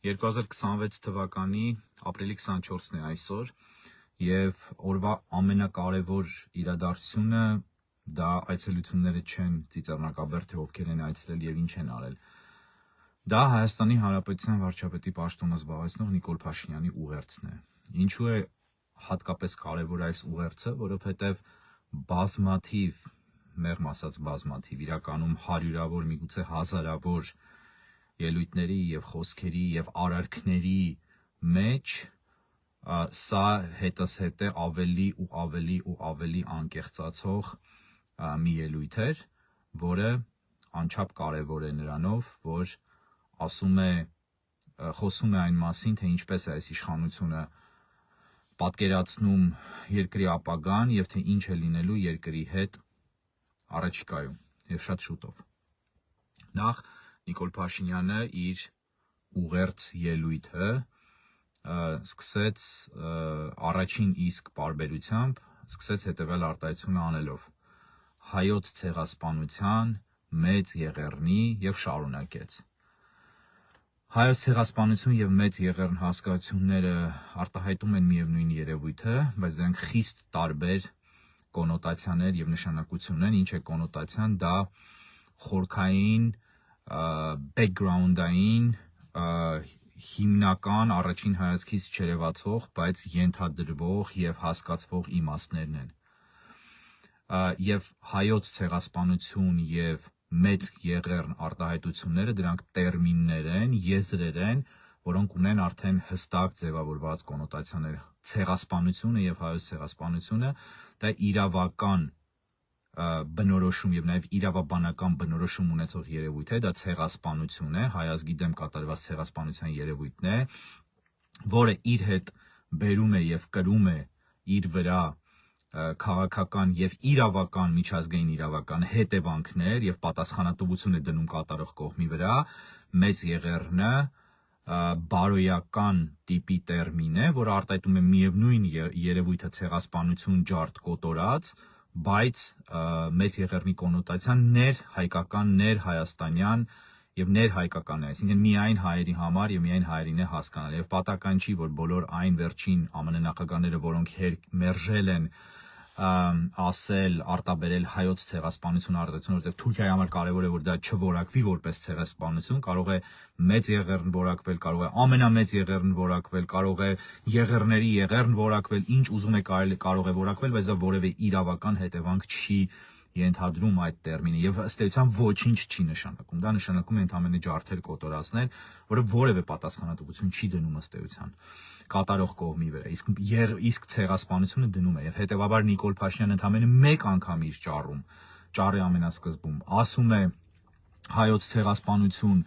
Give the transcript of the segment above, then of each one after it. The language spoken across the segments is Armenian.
2026 թվականի ապրիլի 24-ն է այսօր եւ օրվա ամենակարևոր իրադարձությունը դա այցելությունները չեն ծիծեռնակաբեր թե ովքեր են այցելել եւ ինչ են արել։ Դա Հայաստանի Հանրապետության վարչապետի պաշտոնը զբաղեցնող Նիկոլ Փաշինյանի ուղերձն է։ Ինչու է հատկապես կարևոր այս ուղերձը, որովհետեւ բազմաթիվ, մեղմ ասած բազմաթիվ, իրականում հարյուրավոր, միգուցե հազարավոր ելույթների եւ խոսքերի եւ արարքների մեջ սա հետզհետե ավելի ու ավելի ու ավելի անկեղծացող մի ելույթ էր, որը անչափ կարևոր է նրանով, որ խոսում է այն մասին, թե ինչպես է այս իշխանությունը պատկերացնում երկրի ապագան եւ թե ինչ է լինելու երկրի հետ առաջիկայում եւ շատ շուտով։ Նախ Նիկոլ Փաշինյանը իր ուղերձ ելույթը սկսեց առաջին իսկ պարբերությամբ հետևյալ արտահայտությունը անելով. հայոց ցեղասպանության մեծ եղեռնի եւ շարունակեց։ Հայոց ցեղասպանություն եւ մեծ եղեռն հասկացությունները արտահայտում են միևնույն երևույթը, բայց դրանք խիստ տարբեր կոնոտացիաներ եւ նշանակություն են։ Ինչ է կոնոտացիան, դա խորքային բեքգրաունդային հիմնական առաջին հայացքից չերևացող, բայց ենթադրվող եւ հասկացվող իմաստներն են։ Եվ հայոց ցեղասպանություն եւ մեծ եղեռն արտահայտությունները դրանք տերմիններ են, եզրեր են, որոնք ունեն արդեն հստակ ձևավորված կոնոտացիաներ։ Ցեղասպանությունը եւ հայոց ցեղասպանությունը դա իրավական բնորոշում եւ նաեւ իրավաբանական բնորոշում ունեցող երևույթ է, դա ցեղասպանություն է, հայ ազգի դեմ կատարված ցեղասպանության երևույթն է, որը իր հետ բերում է եւ կրում է իր վրա քաղաքական եւ իրավական միջազգային իրավական հետևանքներ եւ պատասխանատվություն է դնում կատարող կողմի վրա, մեծ եղեռնը բարոյական տիպի տերմին է, որը արտահայտում է միևնույն երևույթը ցեղասպանություն ջարդ կոտորած, բայց մեծ եղեռնի կոնոտացիան ներհայկական, ներհայաստանյան եւ ներհայկական է, այսինքն միայն հայերի համար եւ միայն հայերին է հասկանալ։ Եվ պատահական չի, որ բոլոր այն վերջին ԱՄՆ նախագահները, որոնք մերժել են ասել, արտաբերել հայոց ցեղասպանություն արտադրություն, որտեղ Թուրքիայի համար կարևոր է, որ դա չորակվի որպես ցեղասպանություն, կարող է մեծ եղեռն որակվել, կարող է ամենամեծ եղեռն որակվել, կարող է եղեռների եղեռն որակվել, ինչ ուզում է կարող է որակվել, բայց դա որևէ իրավական հետևանք չի ենթադրում այդ տերմինը եւ ըստ էության ոչինչ չի նշանակում։ Դա նշանակում է ընդամենը ջարդեր կոտորածներ, որը որևէ պատասխանատվություն չի դնում ըստ էության կատարող կողմի վրա, իսկ ցեղասպանությունը դնում է եւ հետեւաբար Նիկոլ Փաշինյանը ընդամենը մեկ անգամ իր ճառի ամենասկզբում ասում է հայոց ցեղասպանություն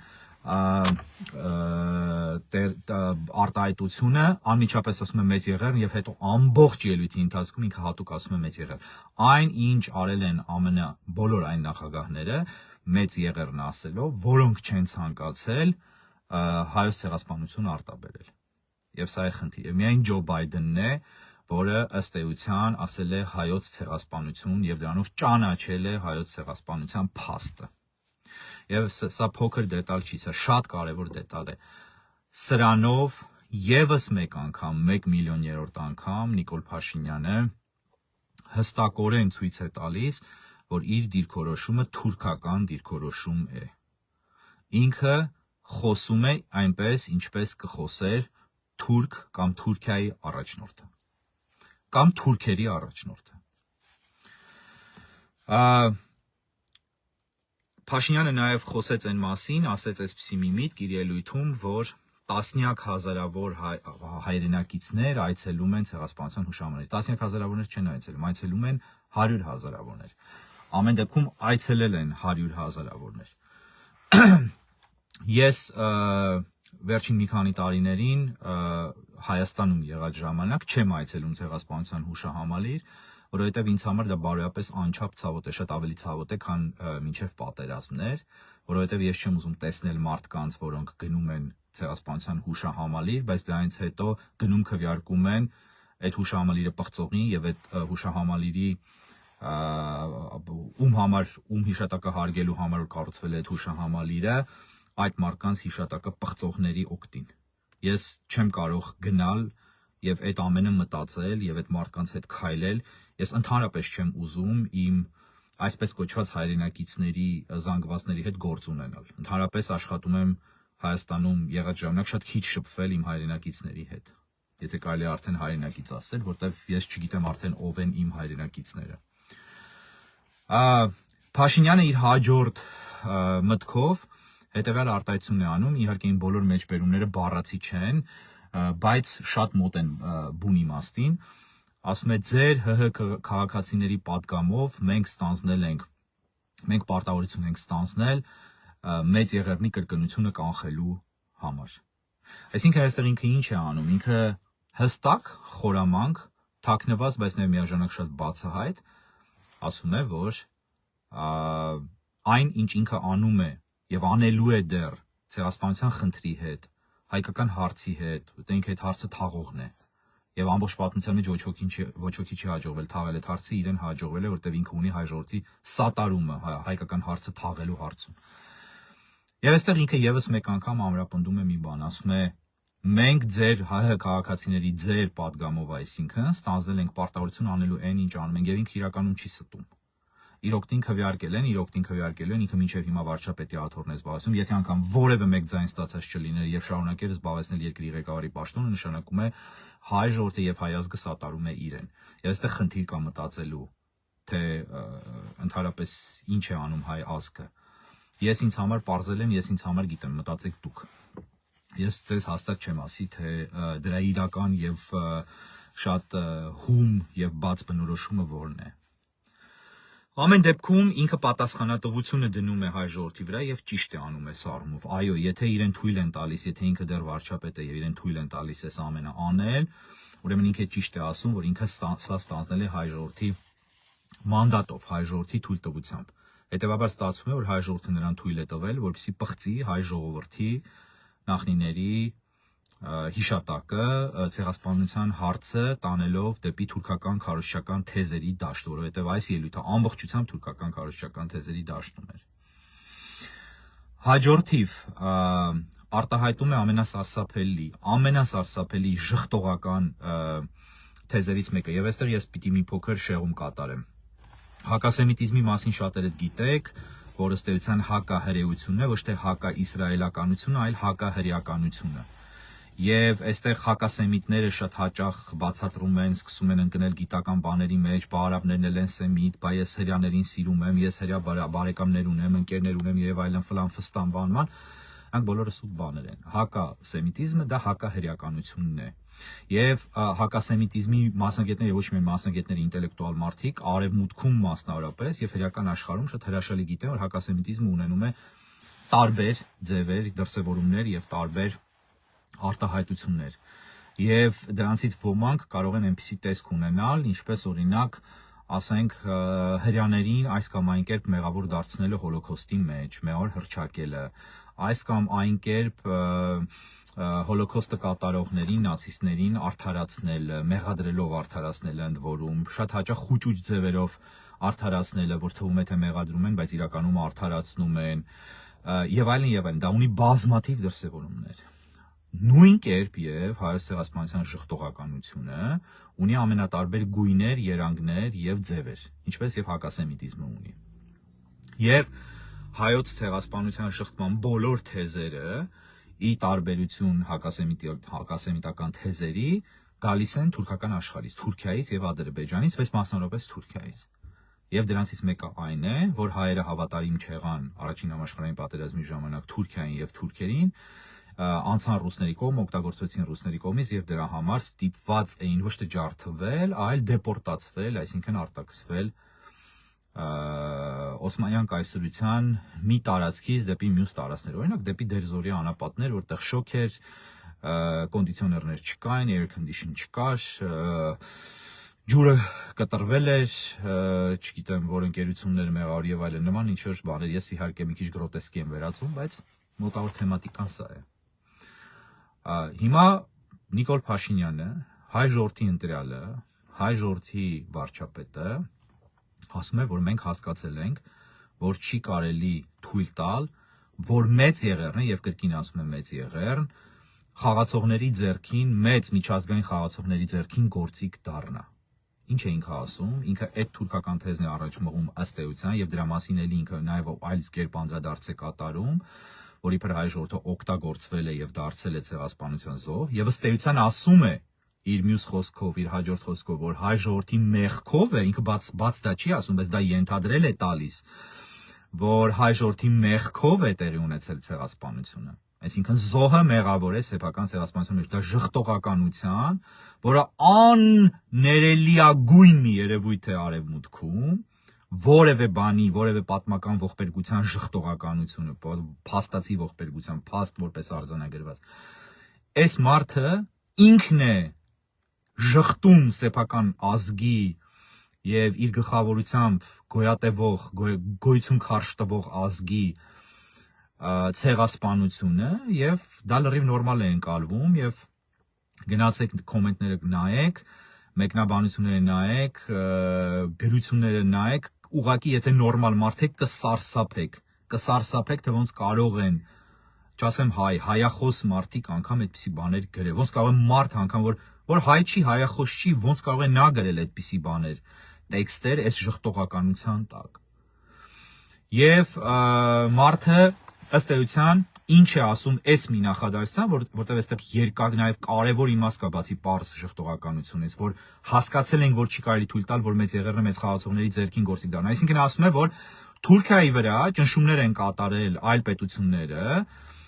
արտահայտությունը, անմիջապես ասում է մեծ եղեռն եւ հետո ամբողջ ելույթի ընթացքում ինքը հատուկ ասում է մեծ եղեռն։ Այն ինչ արել են ԱՄՆ բոլոր այն նախագահները մեծ եղեռն ասելով, որոնք չեն ցանկացել հայոց ցեղասպանություն արտաբերել։ Եվ սա է խնդիրը։ Միայն Ջո Բայդենն է, որը ըստ էության ասել է հայոց ցեղասպանություն եւ դրանով ճանաչել է հայոց ցեղասպանության փաստը։ Եվ սա փոքր դետալ չի, սա շատ կարևոր դետալ է։ Սրանով եւս մեկ անգամ, 1 միլիոներորդ անգամ Նիկոլ Փաշինյանը հստակորեն ցույց է տալիս, որ իր դիրքորոշումը թուրքական դիրքորոշում է։ Ինքը խոսում է այնպես, ինչպես կխոսեր թուրք կամ Թուրքիայի առաջնորդը կամ թուրքերի առաջնորդը։ Փաշինյանը նաև խոսեց այն մասին, ասեց այսպիսի մի միտք իր ելույթում, որ տասնյակ հազարավոր հայրենակիցներ այցելում են ցեղասպանության հուշահամալիրը։ Տասնյակ հազարավորներ չեն այցելում են 100 հազարավորներ։ Ամեն դեպքում այցելել են 100 հազարավորներ։ Ես վերջին մի քանի տարիներին Հայաստանում եղած ժամանակ չեմ այցելում ցեղասպանության հուշահամալիր, որովհետև ինձ համար դա բարոյապես անչափ ցավոտ է, շատ ավելի ցավոտ է, քան մինչև պատերազմներ, որովհետև ես չեմ ուզում տեսնել մարդկանց, որոնք գնում են ցեղասպանության հուշահամալիր, բայց դրանից հետո գնում քվեարկում են այդ հուշահամալիրը պղծողին եւ այդ հուշահամալիրի ում հիշատակը հարգելու համար կառուցվել է այդ հուշահամալիրը, այդ մարդկանց հիշատակը պղծողների օգտին։ ես չեմ կարող գնալ եւ այդ ամենը մտածել եւ այդ մարդկանց հետ քայլել, ես ընդհանրապես չեմ ուզում իմ այսպես կոչված հայրենակիցների զանգվածների հետ գործ ունենալ։ Ընդհանրապես աշխատում եմ Հայաստանում եղած ժամանակ շատ քիչ շփվել իմ հայրենակիցների հետ։ Եթե կարելի է արդեն հայրենակից ասել, որտեվ ես չգիտեմ արդեն ով են իմ հայրենակիցները։ Փաշինյանը իր հաջորդ մտքով հետևյալ արտահայտությունն է անում, իհարկե իմ բոլոր մեջբերումները բառացի չեն, բայց շատ մոտ են բուն իմաստին, ասում է ձեր ՀՀ քաղաքացիների պատգամով մենք պարտավորություն ենք ստանձնել մեծ Եղեռնի կրկնությունը կանխելու համար։ Այսինքն այստեղ ինքը ինչ է անում, ինքը հստակ, խորամանկ, թաքնված, բայց նաև միաժամանակ շատ բացահայտ ասում է, որ այն, ինչ ինքը անում է եւ անելու է դեռ ցեղասպանության խնդրի հետ, հայկական հարցի հետ, ու ինքը այդ հարցը թաղողն է։ Եվ ամբողջ պատմության մեջ ոչ ոքի չի հաջողվել թաղել այդ հարցը, իրեն հաջողվել է, որտեղ ինքը ունի հայ ժողովրդի սատարումը հայկական հարցը թաղելու հարցում։ Եվ այստեղ ինքը եւս մեկ անգամ ամրապնդում է մի բան, ասում է մենք ձեր ՀՀ քաղաքացիների ձեր պատգամով, այսինքն ստանձնել ենք պարտավորություն անելու այն ինչ անում ենք, եւ ինքը իրականում չի ստում։ Իր օգտին քվեարկել են, ինքը մինչև հիմա վարչապետի աթոռն է զբաղեցնում, եթե անգամ որևէ մեկ ձայն ստացած չլիներ եւ շարունակեր զբաղեցնել երկրի ղեկավարի պաշտոնը, նշանակում է հայ ժողովուրդը եւ հայ ազգը սատարում է իրեն։ Եվ այստեղ խնդիր կա մտածելու, թե ընդհանրապես ինչ է անում հայ ազգը։ Ես ինձ համար պարզել եմ, ես ինձ համար գիտեմ, մտածեք դուք։ Ես ձեզ հաստատ չեմ ասի, թե դրա իրական եւ շատ հում եւ բաց բնորոշումը որն է։ Ամեն դեպքում ինքը պատասխանատվությունը դնում է հայ ժողովրդի վրա եւ ճիշտ է անում է սառումով։ Այո, եթե իրեն թույլ են տալիս, եթե ինքը դեռ վարչապետ է եւ իրեն թույլ են տալիս այս ամենը անել, ուրեմն ինքը ճիշտ է ասում, որ ինքը սա ստանձնել է հայ ժողովրդի մանդատով, հայ ժողովրդի թույլտվությամբ։ Հետևաբար ստացվում է, որ հայ ժողովուրդը նրան թույլ է տվել, որպեսզի պղծի հայ ժողովրդի նախնիների հիշատակը ցեղասպանության հարցը տանելով դեպի թուրքական քարոզչական թեզերի դաշտ, որովհետև այս ելույթը ամբողջությամբ թուրքական քարոզչական թեզերի դաշտում էր։ Հաջորդիվ արտահայտում է ամենասարսափելի ժխտողական թեզերից մեկը, եւ այստեղ ես պիտի մի փոքր շեղում կատարեմ։ Հակասեմիտիզմի մասին շատերդ գիտեք, որ ըստ էության հակահրեությունն է, ոչ թե հակաիսրայելականությունը, այլ հակահրեականությունը։ Եվ այստեղ հակասեմիտները շատ հաճախ բացատրում են, սկսում են ընկնել գիտական բաների մեջ, բա արաբներն էլ են սեմիտ, բա ես հրեաներին սիրում եմ, ես հրեա բարեկամներ ունեմ, ընկերներ ունեմ եւ այլն ֆլան ֆստան բանման, անք բոլորը սուտ բաներ են։ Հակասեմիտիզմը դա հակահրեականությունն է։ Եվ հակասեմիտիզմի մասնագետները, ոչ միայն մասնագետները, ինտելեկտուալ մարդիկ, արևմուտքում մասնավորապես եւ հրեական աշխարհում շատ հրաշալի գիտեն, որ հակասեմիտիզմը ունենում է տարբեր ձևեր, դրսևորումներ եւ տարբեր արտահայտություններ։ Եվ դրանցից ոմանք կարող են այնպիսի տեսք ունենալ, ինչպես օրինակ, ասենք, հրեաներին այս կամ այն կերպ մեղավոր դարձնելը հոլոքոստի մեջ, մեղավոր հռչակելը, այս կամ այն կերպ հոլոքոստը կատարողներին, նացիստներին արդարացնելը, մեղադրելով արդարացնելը ընդ որում, շատ հաճախ խուճուճ ձևերով արդարացնելը, որ թվում է թե մեղադրում են, բայց իրականում արդարացնում են, եւ այլն, դա ունի բազմաթիվ դրսևորումներ։ Նույն կերպ եւ հայոց ցեղասպանության ժխտողականությունը ունի ամենատարբեր գույներ, երանգներ եւ ձևեր, ինչպես եւ հակասեմիտիզմը ունի։ Եվ հայոց ցեղասպանության շղթման բոլոր թեզերը, ի տարբերություն հակասեմիտական թեզերի, գալիս են թուրքական աշխարհից, Թուրքիայից եւ Ադրբեջանից, բայց մասնավորապես Թուրքիայից։ Եվ դրանցից մեկը այն է, որ հայերը հավատարիմ չեղան առաջին համաշխարհային պատերազմի ժամանակ Թուրքիային եւ թուրքերին, անցան ռուսների կողմ, օգտագործվեցին ռուսների կողմից եւ դրա համար ստիպված էին ոչ թե ջարդվել, այլ դեպորտացվել, այսինքն արտաքսվել Օսմանյան կայսրության մի տարածքից դեպի մյուս տարածքներ, օրինակ դեպի Դերզորի անապատներ, որտեղ շոկ էր, կոնդիցիոներներ չկային, air condition չկար, ջուրը կտրվել էր, չգիտեմ, որ ընկերություններ մեղավոր եւ այլն նման ինչ-որ բաներ, ես իհարկե մի քիչ գրոտեսկի եմ վերածում, բայց մոտավոր թեմատիկան սա է։ Հիմա Նիկոլ Փաշինյանը, հայ ժողովրդի ընտրյալը, հայ ժողովրդի վարչապետը ասում է, որ մենք հասկացել ենք, որ չի կարելի թույլ տալ, որ Մեծ Եղեռնը, եւ կրկին ասում եմ Մեծ Եղեռն, խաղացողների ձեռքին, մեծ միջազգային խաղացողների ձեռքին գործիք դառնա։ Ինչ է ինքը ասում, ինքը այդ թուրքական թեզն է առաջ մղում ըստ էության եւ դրա մասին էլ ինքը նաեւ այլ կերպ անդրադարձ է կատարում, որ իբր հայ ժողովուրդը օգտագործվել է եւ դարձել է ցեղասպանության զոհ եւ ըստ էության ասում է իր մյուս խոսքով, իր հաջորդ խոսքով, որ հայ ժողովրդի մեղքով է, ինքը բաց դա չի ասում, բայց դա ենթադրել է տալիս, որ հայ ժողովրդի մեղքով է տեղի ունեցել ցեղասպանությունը։ Այսինքն զոհը մեղավոր է սեփական ցեղասպանության մեջ, դա ժխտողականության, որը աններելիագույն մի երևույթ է արևմուտքում, որևէ բանի, որևէ պատմական ողբերգության ժխտողականությունը, փաստացի ողբերգության, փաստ որպես արձանագրված։ Այս մարդը ինքն է ժխտում սեփական ազգի եւ իր գլխավորությամբ գոյատևող, գոյություն քարշ տվող ազգի ցեղասպանությունը եւ դա լրիվ նորմալ է ընկալվում եւ գնացեք կոմենտները նայեք, մեկնաբանությունները նայեք, գրությունները նայեք, ուղղակի եթե նորմալ մարդ եք կսարսափեք, թե ոնց կարող են, չասեմ հայախոս մարդիկ անգամ այդպիսի բաներ գրել, ոնց կարող է մարդ անգամ որ հայ չի, հայախոս չի, ոնց կարող է նա գրել այդպիսի բաներ, տեքստեր այս ժխտողականության տակ։ Եվ մարդը ըստ էության ինչ է ասում այս մի նախադասության, որտեղ այստեղ երկար նաև կարևոր իմաստ կա բացի պարզ ժխտողականությունից, որ հասկացել ենք, որ չի կարելի թույլ տալ, որ մեծ եղերնը մեծ խաղացողների ձեռքին գործիք դառնա։ Այսինքն ասում է, որ Թուրքիայի վրա ճնշումներ են կատարել այլ պետությունները,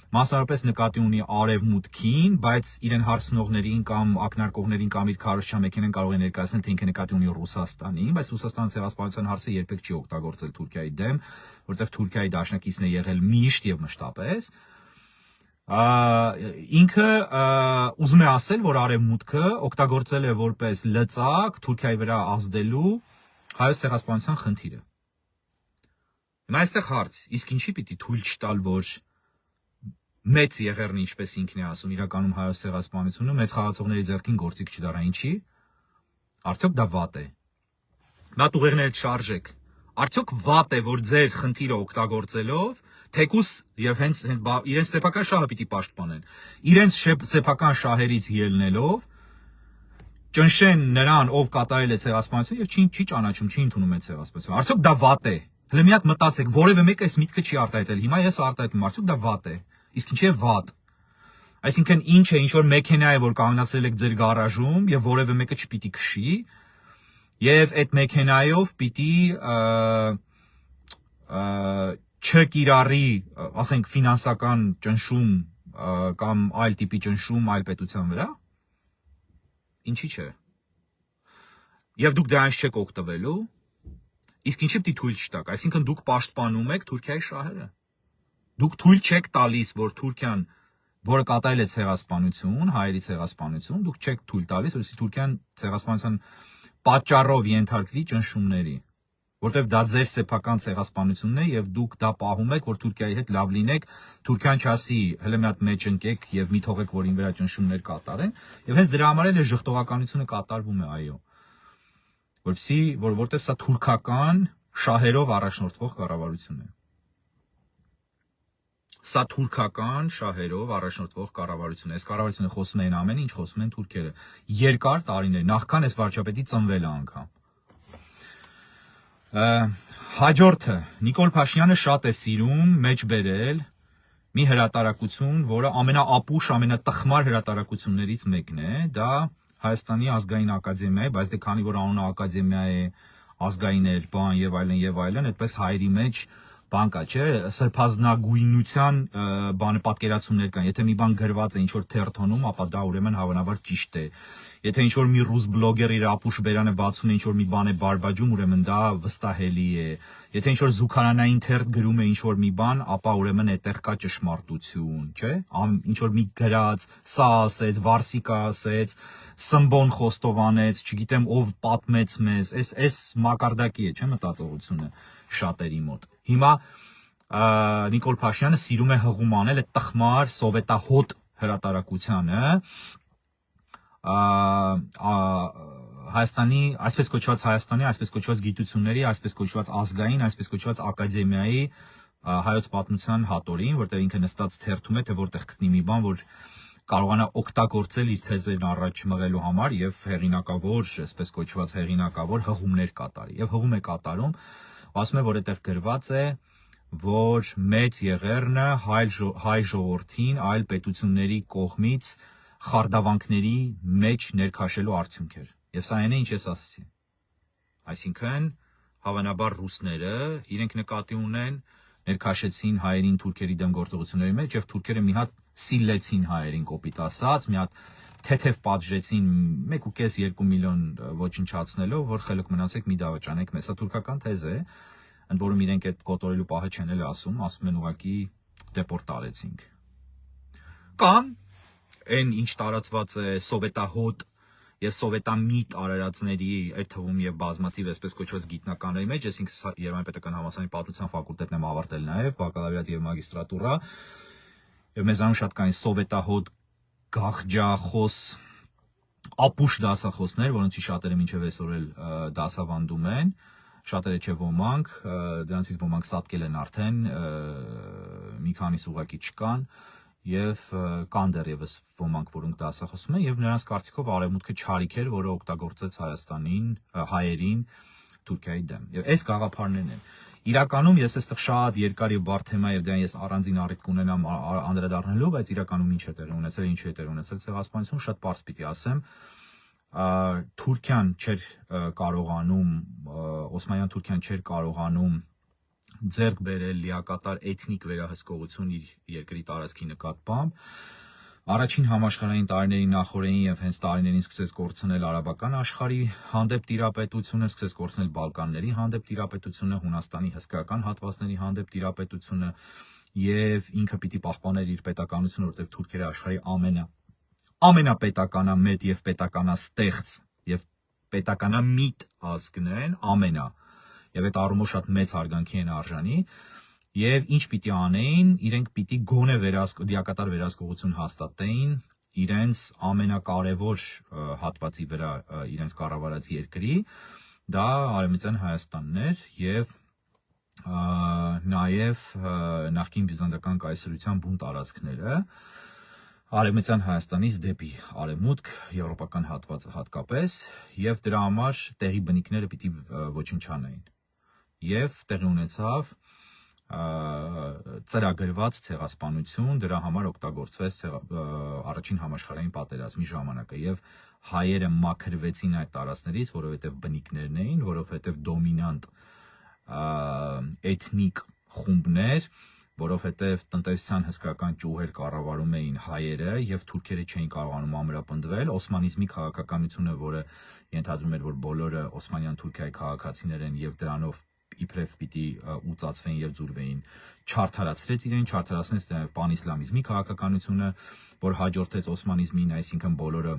մասնավորապես նկատի ունի արևմուտքին, բայց իրեն հարցնողներին կամ ակնարկողներին կամ իր քարոզչամեքենան կարող է ներկայացնել, թե ինքը նկատի ունի Ռուսաստանին, բայց Ռուսաստանը ցեղասպանության հարցը երբեք չի օգտագործել Թուրքիայի դեմ, որտեղ Թուրքիայի դաշնակիցն է եղել միշտ եւ մշտապես։ Ինքը ուզում է ասել, որ արևմուտքը օգտագործել է որպես լծակ Թուրքիայի վրա ազդելու հայոց ցեղասպանության խնդիրը։ Հիմա այստեղ հարց, իսկ ինչի պիտի թույլ չտալ, որ մեծ եղերնը, ինչպես ինքն է ասում, իրականում հայոց ցեղասպանությունը մեծ խաղացողների ձեռքին գործիք չդառնա, ինչի։ Արդյոք դա վատ է։ Նա տուղերները շարժեք։ Արդյոք վատ է, որ ձեր խնդիրը օգտագործելով, թեկուս եւ հենց իրենց սեփական շահը պիտի պաշտպանեն։ Իրենց սեփական շահերից ելնելով ճնշեն նրան, ով կատարել է ցեղասպանություն եւ չի ճանաչում, չի ընդունում այդ ցեղասպանությունը։ Արդյոք դա վատ է։ Հələ մի հատ մտածեք, որևէ մեկը այս միտքը չի արտահայտել։ Հիմա ես արտահայտում, արդյոք դա վատ է։ Իսկ ինչի է վատ։ Այսինքն ինչ է, ինչ որ մեքենա է, որ կանգնացրել եք ձեր գարաժում եւ որևէ մեկը չպիտի քշի, եւ այդ մեքենայով պիտի չկիրառի, ասենք ֆինանսական ճնշում կամ այլ տիպի ճնշում այլ պետության վրա։ Ինչի՞ չէ։ Եվ դուք դրանից չեք օգտվելու։ Իսկ ինչի՞ պիտի թույլ չտաք, այսինքն դուք պաշտպանում եք Թուրքիայի շահերը։ Դուք թույլ չեք տալիս, որ Թուրքիան, որը կատարել է ցեղասպանություն, հայերի ցեղասպանություն, դուք չեք թույլ տալիս, որովհետեւ Թուրքիան ցեղասպանության պատճառով ենթարկվի ճնշումների, որտեղ դա ձեր սեփական ցեղասպանությունն է եւ դուք դա պահում եք, որ Թուրքիայի հետ լավ լինեք, Թուրքիան չասի, հələ մի հատ մեջ ընկեք եւ մի թողեք, որ ին վրա ճնշումներ կատարեն, եւ հենց դրա համար էլ է ժխտողականությունը կատարվում է, այո։ Որտեղ սա թուրքական շահերով առաջնորդվող կառավարություն է։ Սա թուրքական շահերով առաջնորդվող կառավարություն է։ Այս կառավարությունը խոսում են ամեն ինչ, խոսում են թուրքերը։ Երկար տարիներ, նախքան այս վարչապետի ծնվելը անգամ։ Հաջորդը Նիկոլ Փաշինյանը շատ է սիրում մեջ բերել մի հրատարակություն, որը ամենաապուշ, ամենատխմար հրատարակություններից մեկն է, դա Հայաստանի ազգային ակադեմիա է, բայց դե քանի որ անունը ակադեմիա է, ազգային էր, բան եւ այլն, այդպես հայերի մեջ բան կա, չէ, սրբազնագույնության բանը պատկերացումներ կան։ Եթե մի բան գրված է ինչ որ թերթոնում, ապա դա ուրեմն հավանաբար ճիշտ է։ Եթե ինչ որ մի ռուս բլոգեր իր ապուշ բերանը բացում է, ինչ որ մի բան է բարբաջում, ուրեմն դա վստահելի է։ Եթե ինչ որ զուգարանային թերթ գրում է ինչ որ մի բան, ապա ուրեմն այդտեղ կա ճշմարտություն, չէ։ Ինչ որ մի գրած, սա ասեց, Վարսիկա ասեց, Սմբոն խոստովանեց, չգիտեմ ով պատմեց մեզ, այս մակարդակի է, չէ, մտածողությունը շատերի մոտ։ Հիմա Նիկոլ Փաշինյանը սիրում է հղում անել այդ տխմար սովետահոտ հրատարակությանը Հայաստանի, այսպես կոչված Հայաստանի, այսպես կոչված գիտությունների, այսպես կոչված ազգային, այսպես կոչված ակադեմիայի հայոց պատմության հատորին, որտեղ ինքը նստած թերթում է, թե որտեղ գտնի մի բան, որ կարողանա օգտագործել իր թեզերն առաջ մղելու համար եւ հեղինակավոր, այսպես կոչված հեղինակավոր հղումներ կատարի։ Եվ հղում է կատարում, ասում է, որ այդտեղ գրված է, որ մեծ եղեռնը հայ ժողովրդին այլ պետությունների կողմից խարդավանքների մեջ ներքաշելու արդյունք էր։ Եվ սա այն է, ինչ ես ասացի։ Այսինքն, հավանաբար ռուսները իրենք նկատի ունեն ներքաշեցին հայերին թուրքերի դեմ գործողությունների մեջ եւ թուրքերը մի հատ սիլեցին հայերին կոպիտ ասած, մի հատ թեթև պատժեցին 1.5-2 միլիոն ոչնչացնելով, որ խելոք մնացեք մի դավաճանեք մեզ։ Սա թուրքական թեզ է, ընդ որում իրենք այդ կոտորելու պահը չեն էլ ասում են ուղղակի դեպորտ արեցինք։ Կամ այն ինչ տարածված է սովետահոտ եւ սովետամիտ արարածների այդ թվում եւ բազմաթիվ այսպես կոչված գիտնականների մեջ, ես ինքս Երևանի պետական համալսարանի պատմության ֆակուլտետն եմ ավարտել նաեւ, բակալավրիատ եւ մագիստրատուրա, եւ մեզանում շատ կային սովետահոտ գաղջախոս ապուշ դասախոսներ, որոնցի շատերը մինչեւ այսօր էլ դասավանդում են, շատերը չէ ոմանք, դրանցից ոմանք սատկել են արդեն, մի քանիս ուղղակի չկան եւ կան դեռևս ոմանք, որոնք դասախոսում են, եւ նրանց կարծիքով արևմուտքը չարիք էր, որը օգտագործեց Հայաստանին, հայերին Թուրքիայի դեմ։ Եվ այս գաղափարներն են։ Իրականում ես այստեղ շատ երկար եւ բարդ թեմա եւ դրան ես առանձին առիթ կունենամ անդրադառնալու, բայց իրականում ինչ է տեղի ունեցել, ինչ է տեղի ունեցել ցեղասպանություն, շատ պարզ պիտի ասեմ։ Թուրքիան չէր կարողանում, Օսմանյան Թուրքիան չէր կարողանում ձեռք բերել լիակատար էթնիկ վերահսկողություն իր երկրի տարածքի նկատմամբ։ Առաջին համաշխարհային տարիների նախորդին եւ հենց տարիներին սկսեց կորցնել արաբական աշխարհի հանդեպ տիրապետությունը, սկսեց կորցնել Բալկանների հանդեպ տիրապետությունը, Հունաստանի հսկայական հատվածների հանդեպ տիրապետությունը եւ ինքը պիտի պահպաներ իր պետականությունը, որտեղ թուրքերը աշխարհի ամենապետականամետ եւ պետականաստեղծ եւ պետականամիտ ազգն են, եւ այդ առումով շատ մեծ հարգանքի են արժանի, եւ ինչ պիտի անեին, իրենք պիտի գոնե լիակատար վերահսկողություն հաստատեին իրենց ամենակարևոր հատվածի վրա իրենց կառավարած երկրի, դա Արևմտյան Հայաստանն էր եւ նաեւ նախկին բյուզանդական կայսրության բուն տարածքները Արևմտյան Հայաստանից դեպի արևմուտք, եվրոպական հատվածը հատկապես, եւ դրա համար տեղի բնիկները պիտի ոչնչանային։ Եվ տեղի ունեցավ ծրագրված ցեղասպանություն, դրա համար օգտագործվեց առաջին համաշխարհային պատերազմի ժամանակը եւ հայերը մաքրվեցին այդ տարածքներից, որովհետեւ բնիկներն էին, որովհետեւ դոմինանտ էթնիկ խումբներ, որովհետև տնտեսության հսկական ճյուղեր կառավարում էին հայերը եւ թուրքերը չէին կարողանում ամրապնդվել, օսմանիզմի քաղաքականությունը, որը ենթադրում էր, որ բոլորը օսմանյան Թուրքիայի քաղաքացիներ են եւ դրանով իբրև պիտի ուծացվեն եւ ձուլվեին, չարթարացրեց իրեն, չարթարացնեց պանիսլամիզմի քաղաքականությունը, որ հաջորդեց օսմանիզմին, այսինքն բոլորը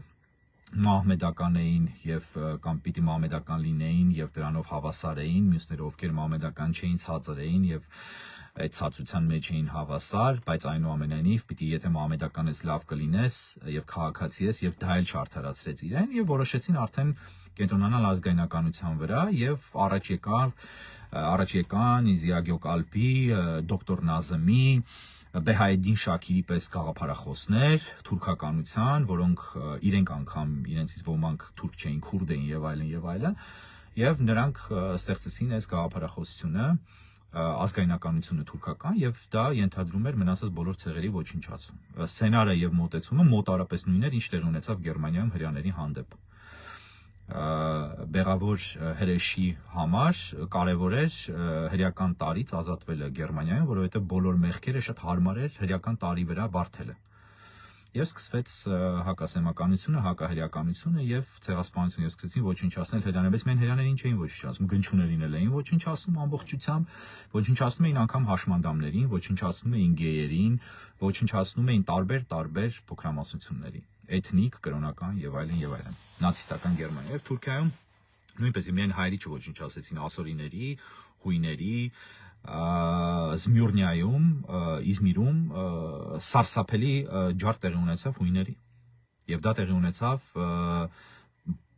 մահմեդական էին եւ կամ պիտի մահմեդական լինեին եւ դրանով հավասար էին, մյուսները ովքեր մահմեդական չէին, ցածր էին եւ այդ ցածության մեջ էին հավասար, բայց այնուամենայնիվ պիտի եթե մահմեդական ես լավ կլինես եւ քաղաքացի ես եւ դա էլ չարթարացրեց իրեն եւ որոշեցին արդեն կենտրոնանալ ազգայնականության վրա եւ առաջ եկան Իզիագյոկ Ալպի, դոկտոր Նազեմի, Բեհայեդին Շաքիրի պես գաղափարախոսներ թուրքականության, որոնք իրենք անգամ իրենցից ոմանք թուրք չէին, քուրդ էին եւ այլն, եւ նրանք ստեղծեցին այս գաղափարախոսությունը, ազգայնականությունը թուրքական եւ դա ենթադրում էր մնացած բոլոր ցեղերի ոչնչացում։ Սցենարը եւ մոտեցումը մոտարապես նույնն էր, ինչ տեղի ունեցավ Գերմանիայում հրեաների հանդեպ։ Բեղավոր հրեշի համար կարևոր էր հրեական տարից ազատվելը Գերմանիայում, որովհետեւ բոլոր մեղքերը շատ հարմար էր հրեական տարի վրա բարթելը։ Եվ սկսվեց հակասեմականությունը, հակահրեականությունը եւ ցեղասպանությունը, եւ սկսեցին ոչնչացնել հրեաները, բայց մեն հրեաներին չէին ոչնչացում, գնչուներին էլ էին ոչնչացում ամբողջությամբ, ոչնչացնում էին անգամ հաշմանդամներին, ոչնչացնում էին գեյերին, ոչնչացնում էին տարբեր փոքրամասնությունների, էթնիկ, կրոնական եւ այլն, նացիստական Գերմանիա եւ Թուրքիայում նույնպես միայն հայերի չոչնչացեցին, ասորիների, հույների, Զմյուրնիայում, Իզմիրում սարսափելի ջարդ տեղի ունեցավ հույների եւ դա տեղի ունեցավ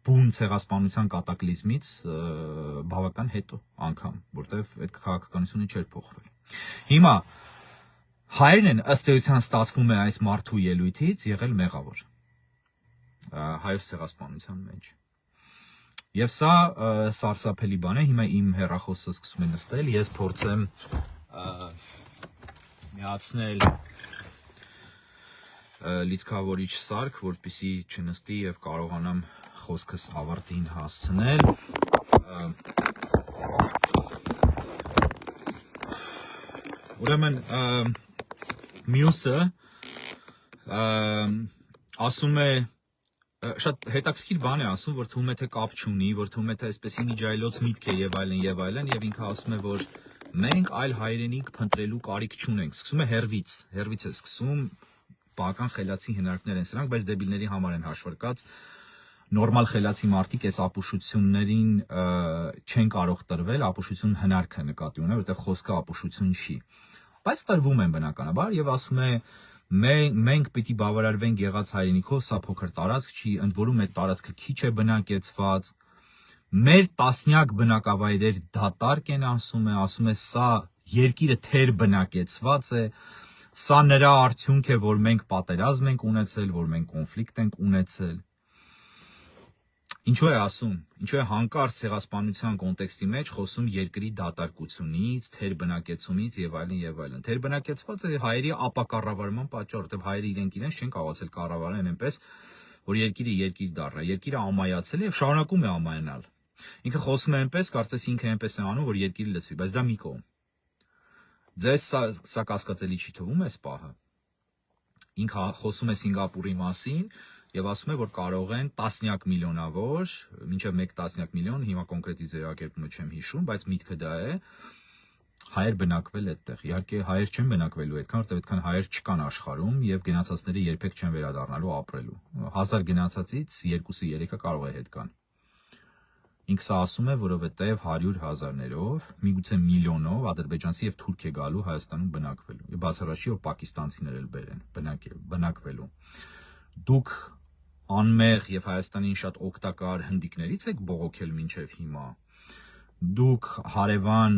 բուն ցեղասպանության կատակլիզմից բավական հետո անգամ, որտեվ այդ քաղաքականությունը չէր փոխվել։ Հիմա Հայերն են ըստ էության ստացվում է այս մարդու ելույթից եղել մեղավոր հայոց ցեղասպանության մեջ։ Եվ սա սարսափելի բան է, հիմա իմ հեռախոսը սկսում է նստել, ես փորձեմ միացնել լիցքավորիչ սարք, որպեսզի չնստի եւ կարողանամ խոսքս ավարտին հասցնել։ Ուրեմն մյուսը ասում է շատ հետաքրքիր բան է ասում, որ թվում է թե կապ չունի, որ թվում է թե այսպեսի միջայլոց միտք է եւ այլն, եւ ինքը ասում է, որ մենք այլ հայրենիք փնտրելու կարիք չունենք։ Սկսում է հերվից է սկսում, բական խելացի հնարքներ են սրանք, բայց դեբիլների համար են հաշվարկած։ Նորմալ խելացի մարդիկ այս ապուշություններին չեն կարող տրվել, ապուշություն հնարքը նկատի ունեն, որտեղ խոսքը ապուշություն չի։ Բայց տրվում են բնականաբար եւ ասում է մենք պիտի բավարարվենք եղած հայրենիքով, սա փոքր տարածք չի, ընդ որում այդ տարածքը քիչ է բնակեցված։ Մեր տասնյակ բնակավայրեր դատարկ են, ասում է, սա երկիրը թեր բնակեցված է, սա նրա արդյունք է, որ մենք պատերազմ ենք ունեցել, որ մենք կոնֆլիկտ ենք ունեցել։ Ինչու է ասում, ինչու է հանկարծ ցեղասպանության կոնտեքստի մեջ խոսում երկրի դատարկությունից, թեր բնակեցումից եւ այլն։ Թեր բնակեցված է հայերի ապակառավարման պատճառով, որտեղ հայերը իրենք չեն կարողացել կառավարել այնպես, որ երկիրը երկիր դառնա։ Երկիրը ամայացել է եւ շարունակում է ամայանալ։ Ինքը խոսում է այնպես, կարծես ինքը այնպես է անում, որ երկիրը լցվի, բայց դա մի կողմ։ Ձեզ սա կասկածելի չի թվում այս պահը։ Ինքը խոսում է Սինգապուրի մասին եւ ասում է, որ կարող են տասնյակ միլիոնավոր, մինչեւ 1 տասնյակ միլիոն, հիմա կոնկրետի ձևակերպումը չեմ հիշում, բայց միտքը դա է, հայեր բնակվել այդտեղ։ Իհարկե հայեր չեն բնակվելու այդքան, որտեղ այդքան հայեր չկան աշխարհում եւ գնացածները երբեք չեն վերադառնալու ապրելու։ 1000 գնացածից 2-3-ը կարող է հետ կան։ Ինքը սա ասում է, որովհետեւ 100,000-ներով, միգուցե միլիոնով ադրբեջանցի եւ թուրք է գալու Հայաստանում բնակվելու։ Եվ բացառաշի որ պակիստանցիներ էլ բերեն բնակվելու։ Դուք անմեղ եւ Հայաստանին շատ օգտակար հնդիկներից եք բողոքել մինչեւ հիմա։ Դուք հարևան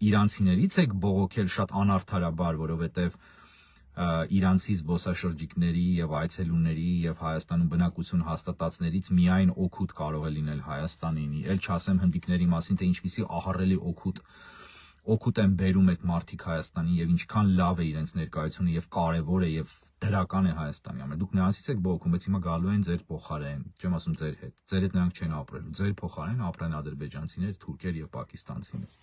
իրանցիներից եք բողոքել շատ անարդարաբար, որովհետեւ իրանցի զբոսաշրջիկների եւ այցելուների եւ Հայաստանում բնակություն հաստատածներից միայն օգուտ կարող է լինել Հայաստանին։ Էլ չասեմ հնդիկների մասին, թե ինչպիսի ահառելի օգուտ են բերում այդ մարդիկ Հայաստանին եւ ինչքան լավ է իրենց ներկայությունը եւ կարեւոր է եւ դրական է Հայաստանի համար։ Դուք նրանցից եք բողոքում, բայց հիմա գալու են ձեր փոխարեն, չեմ ասում ձեր հետ։ Ձեր հետ նրանք չեն ապրելու։ Ձեր փոխարեն ապրեն ադրբեջանցիներ, թուրքեր եւ պակիստանցիներ։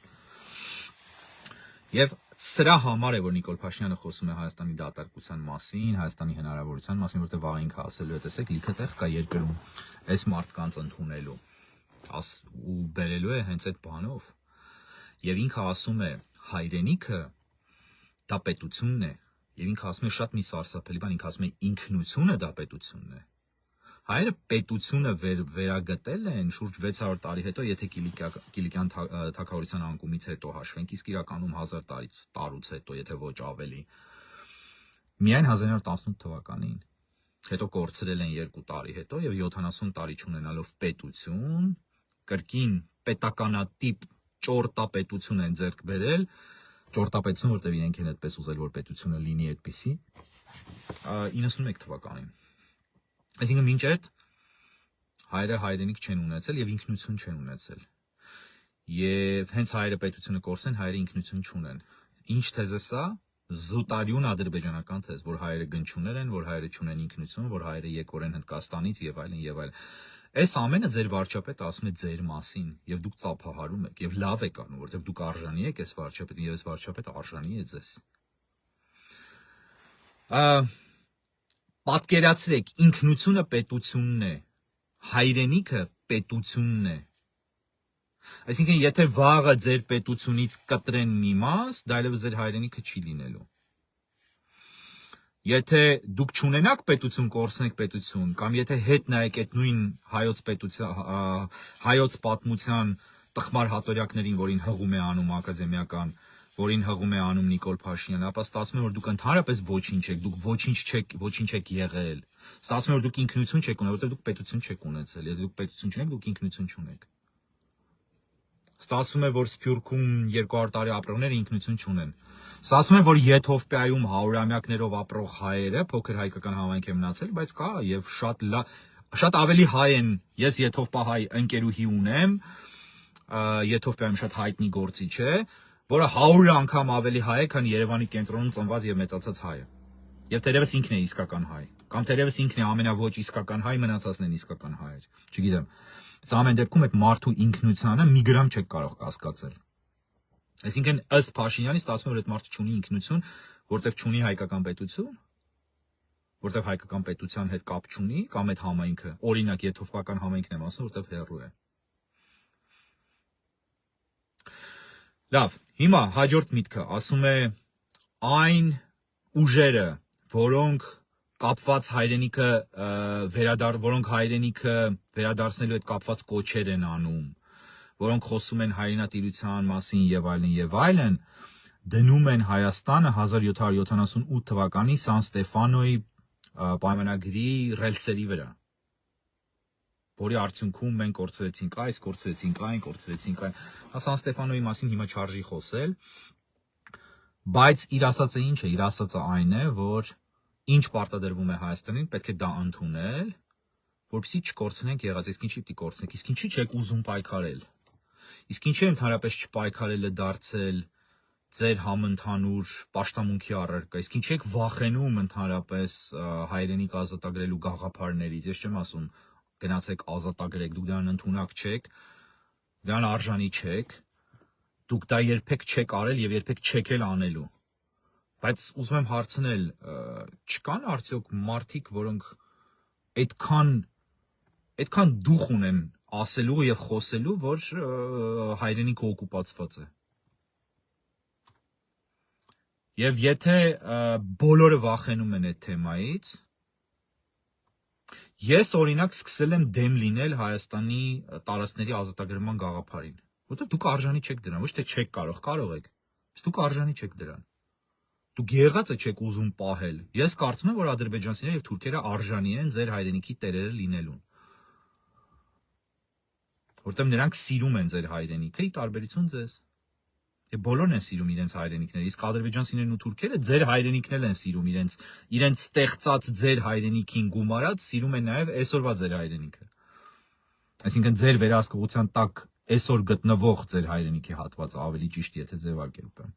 Եվ սրա համար է, որ Նիկոլ Փաշինյանը խոսում է Հայաստանի դատարկության մասին, Հայաստանի հնարավորության մասին, որտեղ վաղ ինքը ասելու է, տեսեք, լիքը տեղ կա երկրում այս մարդկանց ընդունելու։ Ու բերելու է հենց այդ բանով։ Եվ ինքը ասում է, հայրենիքը դա պետությունն է։ Եվ ինքը ասում է շատ մի սարսափելի բան, ինքը ասում է ինքնությունը դա պետությունն է։ Հայերը պետությունը վերագտել են շուրջ 600 տարի հետո, եթե Կիլիկյան թագավորության անկումից հետո հաշվենք, իսկ իրականում 1000 տարուց հետո, եթե ոչ ավելի։ Միայն 1918 թվականին, հետո կորցրել են 2 տարի հետո եւ 70 տարի չունենալով պետություն, կրկին պետականատիպ ճորտապետություն են ձեռք բերել, ճորտապետություն, որտեղ իրենք են այդպես ուզել, որ պետությունը լինի այդպիսի, 91 թվականին։ Այսինքն մինչ այդ հայերը հայրենիք չեն ունեցել եւ ինքնություն չեն ունեցել։ Եվ հենց հայերը պետությունը կորցրեն, հայերը ինքնություն չունեն։ Ինչ թեզ է սա? Զուտարյուն ադրբեջանական թեզ, որ հայերը գնչուներ են, որ հայերը չունեն ինքնություն, որ հայերը եկոր են Հնդկաստանից եւ այլն։ Այս ամենը ձեր վարչապետը ասում է ձեր մասին եւ դուք ծափահարում եք եւ լավ եք անում, որովհետեւ դուք արժանի եք այս վարչապետին եւ այս վարչապետը արժանի է ձեզ։ Պատկերացրեք, ինքնությունը պետությունն է, հայրենիքը պետությունն է։ Այսինքն, եթե վաղը ձեր պետությունից կտրեն մի մաս, դա այլևս ձեր հայրենիքը չի լինելու։ Եթե դուք չունենաք պետություն, կորցնեք պետություն, կամ եթե հետ նայեք այդ նույն հայոց պատմության տխմար հատորյակներին, որին հղում է անում ակադեմիական, որին հղում է անում Նիկոլ Փաշինյանը, ապա ստացվում է, որ դուք ընդհանրապես ոչինչ եք, դուք ոչինչ եք եղել։ Ստացվում է, որ դուք ինքնություն չեք ունեցել, որովհետև դուք պետություն չեք ունեցել, եթե դուք պետություն չունեք, դուք ինքնություն չունեք։ Ստացվում է, որ Սփյուռքում 200 տարի ապրողները ինքնություն չունեն։ Ստացվում է, որ Եթովպիայում հարյուրամյակներով ապրող հայերը փոքր հայկական համայնք է մնացել, բայց կա եւ շատ ավելի հայ են։ Ես եթովպահայ ընկերուհի ունեմ, Եթովպիայում շատ հայտնի գործիչ է, որը 100 անգամ ավելի հայ է, քան Երևանի կենտրոնում ծնված եւ մեծացած հայը։ Եվ թերևս ինքն է իսկական հայ, կամ թերևս ինքն է ամենաոչ իսկական հայ, մնացածն են իսկական հայեր։ Չգիտեմ։ Սա ամեն դեպքում այդ մարդու ինքնությանը մի գրամ չեք կարող կասկածել։ Այսինքն ըստ Փաշինյանի ստացվում է, որ այդ մարդը չունի ինքնություն, որտեվ չունի հայկական պետություն, որտեվ հայկական պետության հետ կապ չունի, կամ այդ համայնքը, օրինակ եթովպական համայնքն եմ ասում, որտեվ հեռու է։ Լավ, հիմա հաջորդ միտքը ասում է այն ուժերը, որոնք կապված հայրենիքը որոնք հայրենիքը վերադարձնելու հետ կապված կոչեր են անում, որոնք խոսում են հայրենատիրության մասին եւ այլն, դնում են Հայաստանը 1778 թվականի Սան Ստեֆանոյի պայմանագրի ռելսերի վրա, որի արդյունքում մենք կորցրեցինք այս, կորցրեցինք այն, Սան Ստեֆանոյի մասին հիմա չարժի խոսել, բայց իր ասածը ինչ է, իր ասածը այն է, որ ինչ պարտադրվում է Հայաստանին, պետք է դա ընդունել, որպեսզի չկորցնենք եղած, իսկ ինչի պիտի կորցնենք, իսկ ինչի չեք ուզում պայքարել, իսկ ինչի ընդհանրապես չպայքարելը դարձել ձեր համընդհանուր պաշտամունքի առարկա, իսկ ինչի եք վախենում ընդհանրապես հայրենիք ազատագրելու գաղափարներից, ես չեմ ասում գնացեք ազատագրեք, դուք դրան ընդունակ չեք, դրան արժանի չեք, դուք դա երբեք չեք արել եւ երբեք չեք էլ անելու, բայց ուզում եմ հարցնել, չկան արդյոք մարդիկ, որոնք այդքան դուխ ունեն ասելու եւ խոսելու, որ հայրենիքը օկուպացված է։ Եվ եթե բոլորը վախենում են այդ թեմայից, ես օրինակ սկսել եմ դեմ լինել Հայաստանի տարածքների ազատագրման գաղափարին, որովհետեւ դուք արժանի չեք դրան, ոչ թե չեք կարող եք, բայց դուք արժանի չեք դրան։ Դուք եղածը չեք ուզում պահել։ Ես կարծում եմ, որ ադրբեջանցիները եւ թուրքերը արժանի են ձեր հայրենիքի տերերը լինելուն։ Որտեղ նրանք սիրում են ձեր հայրենիքը, ի տարբերություն ձեզ։ Եվ բոլորն են սիրում իրենց հայրենիքները, իսկ ադրբեջանցիներն ու թուրքերը ձեր հայրենիքն են սիրում, իրենց ստեղծած ձեր հայրենիքին գումարած սիրում են նաև այսօրվա ձեր հայրենիքը։ Այսինքն ձեր վերահսկողության տակ այսօր գտնվող ձեր հայրենիքի հատվածը ավելի ճիշտ, եթե ձևակերպեմ։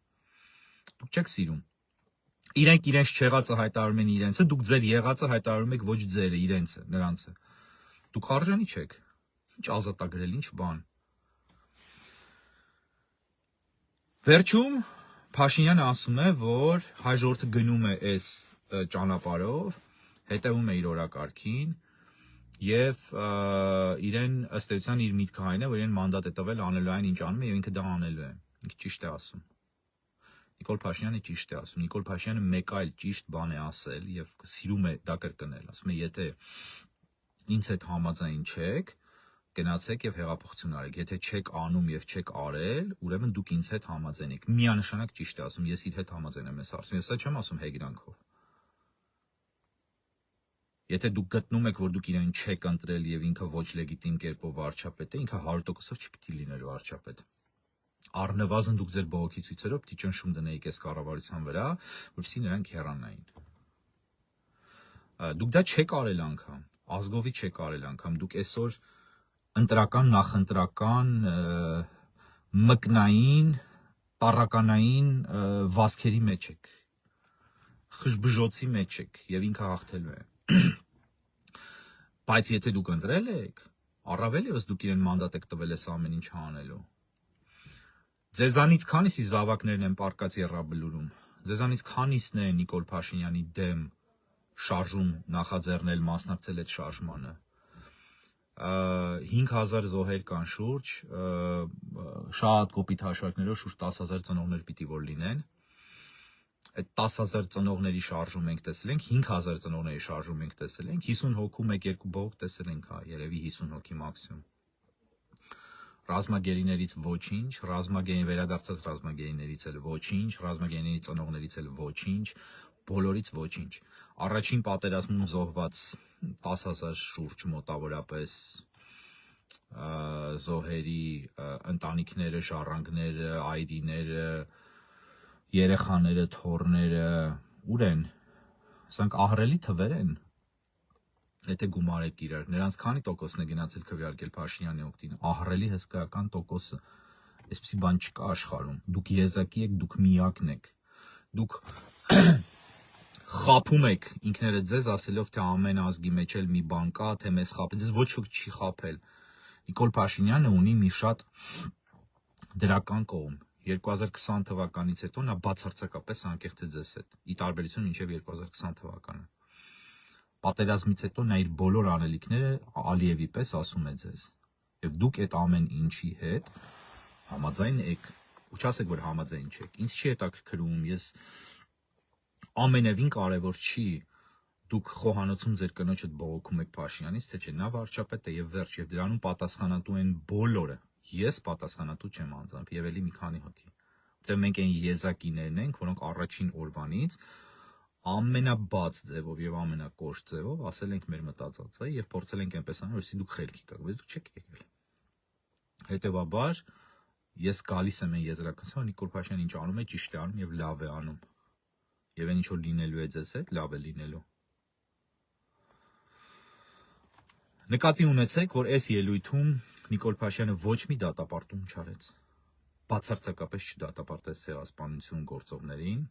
Դուք չեք սիրում։ Իրենք իրենց չեղածը հայտարարում են իրենցը, դուք ձեր եղածը հայտարարում եք ոչ ձերը, իրենցը, նրանցը։ Դուք արժանի չեք։ Ինչ ազատագրել, ինչ բան։ Վերջում Փաշինյանը ասում է, որ հայ ժողովուրդը գնում է այս ճանապարհով, հետևում է իր օրակարգին եւ իրեն ըստ էության իր միտքը այն է, որ իրեն մանդատ է տվել անելու այն ինչ անում է եւ ինքը դա անելու է։ Ինքը ճիշտ է ասում։ Նիկոլ Փաշինյանը ճիշտ է ասում։ Նիկոլ Փաշինյանը մեկ այլ ճիշտ բան է ասել եւ սիրում է դա կրկնել։ Ասում է, եթե ինձ հետ համաձայն չեք, գնացեք եւ հեղափոխություն արեք։ Եթե չեք անում եւ չեք արել, ուրեմն դուք ինձ հետ համաձայն եք։ Միանշանակ ճիշտ է ասում, ես իր հետ համաձայն եմ այս հարցում։ Ես սա չեմ ասում հեգրանքով։ Եթե դուք գտնում եք, որ դուք իրեն չեք ընտրել եւ ինքը ոչ լեգիտիմ կերպով վարչապետ է, ինքը 100%-ով չպիտի լիներ վարչապետ։ Առնվազն դուք ձեր բողոքի ցույցերով պիտի ճնշում դնեիք այս կառավարության վրա, որպեսզի նրանք հեռանային։ Դուք դա չեք արել անգամ, ազգովի չեք արել անգամ, դուք այսօր ընտրական, նախընտրական, մկնային, տառականային վազքերի մեջ եք, խժբժոցի մեջ եք եւ ինքը հաղթելու է։ Բայց եթե դուք ընտրել եք, առավել եւս դուք իրեն մանդատ եք տվել այս ամեն ինչը անելու։ Ձեզանից քանիսի զավակներն են պարկած եռաբլուրում, ձեզանից քանիսն է Նիկոլ Փաշինյանի դեմ շարժում նախաձեռնել, մասնակցել այդ շարժմանը։ 5000 զոհեր կան շուրջ, շատ կոպիտ հաշվարկներով շուրջ 10000 ծնողներ պիտի որ լինեն։ Այդ 10000 ծնողների շարժում ենք տեսել ենք, 5000 ծնողների շարժում ենք տեսել ենք, 50 հոգու 1-2 բողոք տեսել ենք, հա, երևի 50 հոգի մաքսիմում։ Ռազմագերիներից ոչինչ, վերադարձած ռազմագերիներից էլ ոչինչ, ռազմագերիների ծնողներից էլ ոչինչ, բոլորից ոչինչ։ Առաջին պատերազմում զոհված 10000 շուրջ մոտավորապես զոհերի ընտանիքները, ժառանգները, այրիները, երեխաները, թոռները, ուր են, ասենք ահռելի թվեր են, եթե գումարեք իրար, նրանց քանի տոկոսն է գնացել քվեարկել Փաշինյանի օգտին, ահռելի հսկայական տոկոսը, այսպիսի բան չկա աշխարհում, դուք եզակի եք, դուք միակն եք, դուք խափում եք ինքներդ ձեզ ասելով, թե ամեն ազգի մեջ էլ մի բան կա, թե մեզ խափել, ձեզ ոչ ոք չի խափել, Նիկոլ Փաշինյանը ունի մի շատ դրական կողմ, 2020 թվականից հետո նա բացարձակապես անկեղծ է ձեզ հետ, ի տարբերություն մինչև 2020 թվականը, պատերազմից հետո նա իր բոլոր անելիքները Ալիևի պես ասում է ձեզ, եւ դուք այդ ամեն ինչի հետ համաձայն եք, ու չասեք, որ համաձայն չեք, ինձ չի հետաքրքրում, ես ամենևին կարևոր չի, դուք խոհանոցում ձեր կնոջդ բողոքում եք Փաշինյանից, թե չէ, նա վարչապետ է եւ վերջ, եւ դրանում պատասխանատու են բոլորը, ես պատասխանատու չեմ անձամբ, եւ էլի մի քանի հոգի, որտեղ մենք այն եզակիներն ենք, որոնք առաջին օրվանից ամենաբաց ձևով եւ ամենակոշտ ձևով ասել ենք մեր մտածածը եւ փորձել ենք այնպես անել, որպեսզի դուք խելքի գաք, բայց դուք չեք եկել։ Հետևաբար ես գալիս եմ այն եզրակացության, Նիկոլ Փաշինյանը ինչ անում է, ճիշտ է անում եւ լավ է անում։ Եվ այն ինչ որ լինելու է ձեզ հետ, լավ է լինելու։ Նկատի ունեցեք, որ այս ելույթում Նիկոլ Փաշինյանը ոչ մի դատապարտում չարեց։ Բացարձակապես չդատապարտեց ցեղասպանություն գործողներին,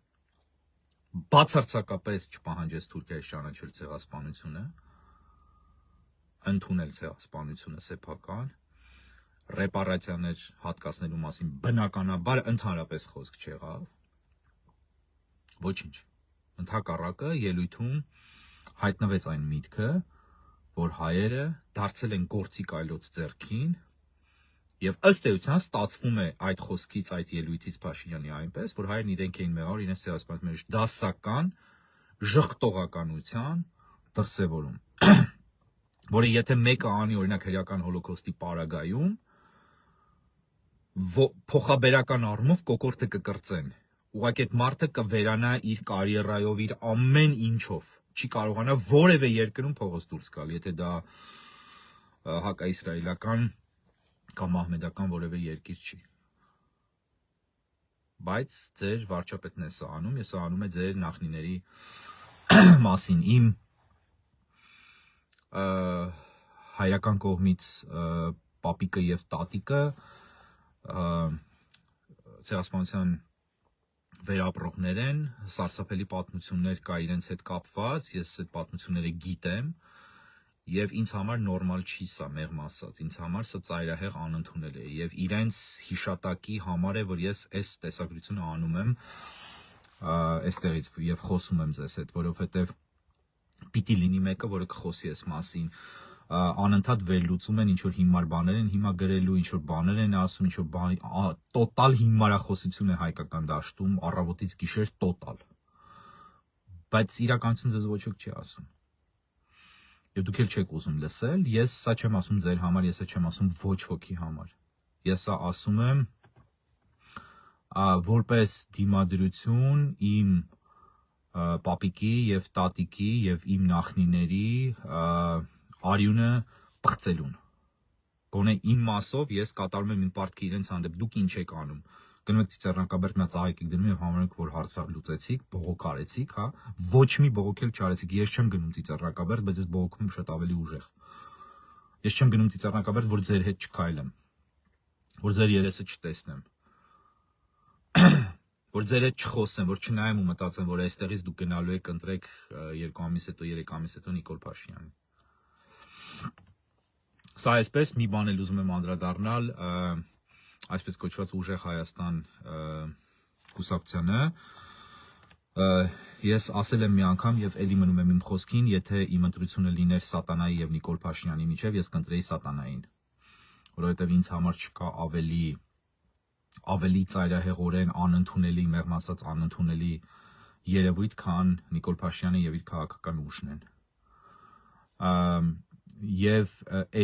բացարձակապես չպահանջեց Թուրքիայից ճանաչել ցեղասպանությունը, ընդունել ցեղասպանությունը սեփական, ռեպարացիաներ հատկացնելու մասին բնականաբար ընդհանրապես խոսք չեղավ։ Ոչինչ։ Ընդհակառակը ելույթում հայտնվեց այն միտքը, որ հայերը դարձել են գործի կայլոց ձեռքին եւ ըստ էության ստացվում է այդ խոսքից, այդ ելույթից Փաշինյանի այնպես, որ հայերն իրենք էին մեղավոր իրենց ցեղասպանության մեջ դասական ժխտողականության դրսևորում, որը եթե մեկը անի օրինակ հերական հոլոկոստի պարագայում, փոխաբերական առումով կոկորտը կկրծեն, ուղղակի այդ մարդը կվերանա իր կարիերայով, իր ամեն ինչով, չի կարողանա որևէ երկրում փողոց դուրս գալ, եթե դա հակաիսրայելական կամ ահմեդական որևէ երկիր չի։ Բայց ձեր վարչապետն է սա անում, եւ սա անում է ձեր նախնիների մասին։ Իմ հայրական կողմից պապիկը եւ տատիկը ցեղասպանության վերապրողներ են, սարսափելի պատմություններ կա իրենց հետ կապված, ես այդ պատմությունները գիտեմ եւ ինձ համար նորմալ չի սա, մեղմ ասած, ինձ համար սա ծայրահեղ անընդունել է եւ իրենց հիշատակի համար է, որ ես այս տեսագրությունը անում եմ այստեղից եւ խոսում եմ ձեզ հետ, որովհետեւ պիտի լինի մեկը, որը կխոսի այս մասին, անընդհատ վերլուծում են ինչ որ հիմար բաներ են հիմա գրելու, ինչ որ բաներ են ասում, ինչ որ բան տոտալ հիմարախոսություն է հայկական դաշտում, առավոտից գիշեր տոտալ, բայց իրականություն ձեզ ոչ ոք չի ասում եւ դուք էլ չեք ուզում լսել, ես սա չեմ ասում ձեր համար, ես սա չեմ ասում ոչ ոքի համար, ես սա ասում եմ որպես դիմադրություն իմ պապիկի եւ տատիկի եւ իմ նախնիների արյունը պղծելուն, գոնե իմ մասով ես կատարում եմ իմ պարտքը իրենց հանդեպ, դուք ինչ եք անում, գնում եք Ծիծեռնակաբերդ նա ծաղիկ եք դնում եւ համարում եք, որ հարցը լուծեցիք, բողոք արեցիք, հա, ոչ մի բողոք էլ չարեցիք, ես չեմ գնում Ծիծեռնակաբերդ, բայց ես բողոքում եմ շատ ավելի ուժեղ, ես չեմ գնում Ծիծեռնակաբերդ, որ ձեր հետ չքայլեմ, որ ձեր երեսը չտեսնեմ, որ ձեր հետ չխոսեմ, որ չնայեմ ու մտածեմ, որ այստեղից դուք գնալու եք ընտրեք 2 ամիս հետո, 3 ամիս հետո Նիկոլ Փաշինյանին։ Սա այսպես մի բան էլ ուզում եմ անդրադառնալ այսպես կոչված ուժեղ Հայաստան կուսակցությանը, ես ասել եմ մի անգամ եւ էլի մնում եմ իմ խոսքին, եթե իմ ընտրությունը լիներ Սատանայի եւ Նիկոլ Փաշինյանի միջեւ, ես կընտրեի Սատանային, որովհետեւ ինձ համար չկա ավելի ծայրահեղորեն անընդունելի, մեղմ ասած անընդունելի երևույթ, քան Նիկոլ Փաշինյանը եւ իր քաղաքական ուժն են։ Եվ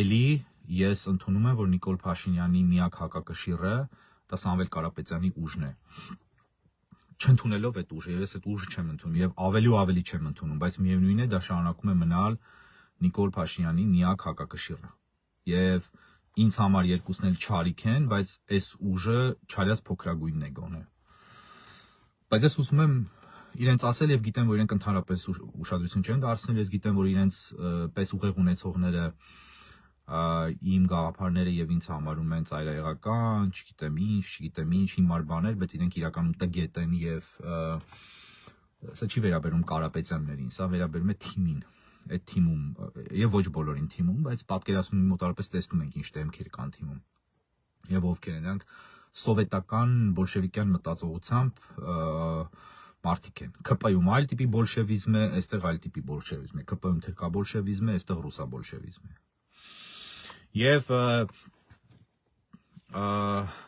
էլի ես ընդունում եմ, որ Նիկոլ Փաշինյանի միակ հակակշիռը դա Սամվել Կարապետյանի ուժն է։ Չընդունելով այդ ուժը, ես այդ ուժը չեմ ընդունում եւ ավելի ու ավելի չեմ ընդունում, բայց միևնույն է դա շարունակում է մնալ Նիկոլ Փաշինյանի միակ հակակշիռը։ Եվ ինձ համար երկուսն էլ չարիք են, բայց այս ուժը չարյաց փոքրագույնն է գոնե։ Բայց ես ուզում եմ իրենց ասել եւ գիտեմ, որ իրենք ընդհանրապես ուշադրություն չեն դարձնել, ես գիտեմ, որ իրենց պես ուղեղ ունեցողները իմ գաղափարները եւ ինձ համարում են ծայրահեղական, չգիտեմ ինչ հիմար բաներ, բայց իրենք իրականում տգետ են եւ սա չի վերաբերում Կարապետյաններին, սա վերաբերում է թիմին, այդ թիմում եւ ոչ բոլորին թիմում, բայց պատկերացնում մոտավորապես տեսնում ենք ինչ դեմքեր կան թիմում։ Եվ ովքեր են նրանք սովետական բոլշևիկյան մտածողությամբ մարդիկ են։ ԿՊ-ում այլ տիպի բոլշևիզմ է, այստեղ այլ տիպի բոլշևիզմ է։ ԿՊ-ում թրկա բոլշևիզմ է, այստեղ ռուսա բոլշևիզմ է։ Եվ